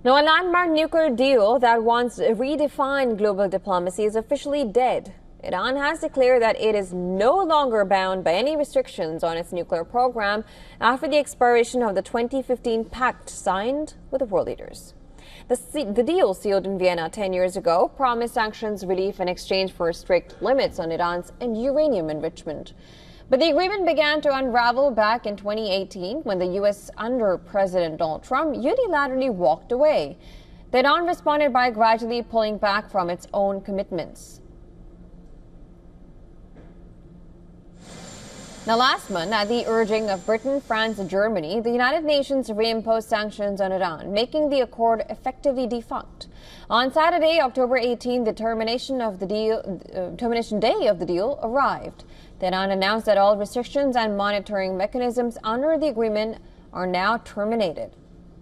Now, a landmark nuclear deal that once redefined global diplomacy is officially dead. Iran has declared that it is no longer bound by any restrictions on its nuclear program after the expiration of the 2015 pact signed with the world leaders. The deal, sealed in Vienna 10 years ago, promised sanctions relief in exchange for strict limits on Iran's uranium enrichment. But the agreement began to unravel back in 2018 when the U.S. under President Donald Trump unilaterally walked away. Tehran responded by gradually pulling back from its own commitments. Now, last month, at the urging of Britain, France, and Germany, the United Nations reimposed sanctions on Iran, making the accord effectively defunct. On Saturday, October 18, the termination day of the deal arrived. Tehran announced that all restrictions and monitoring mechanisms under the agreement are now terminated.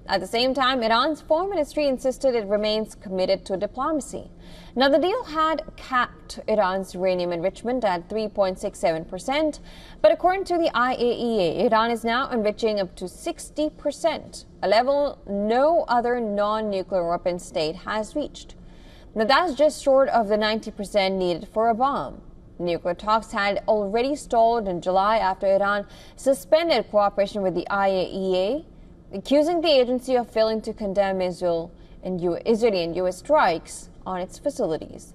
At the same time, Iran's foreign ministry insisted it remains committed to diplomacy. Now, the deal had capped Iran's uranium enrichment at 3.67%, but according to the IAEA, Iran is now enriching up to 60%, a level no other non-nuclear weapon state has reached. Now, that's just short of the 90% needed for a bomb. Nuclear talks had already stalled in July after Iran suspended cooperation with the IAEA, accusing the agency of failing to condemn Israeli and U.S. strikes on its facilities.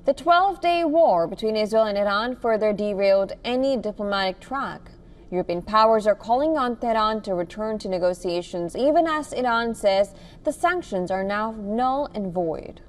The 12-day war between Israel and Iran further derailed any diplomatic track. European powers are calling on Tehran to return to negotiations, even as Iran says the sanctions are now null and void.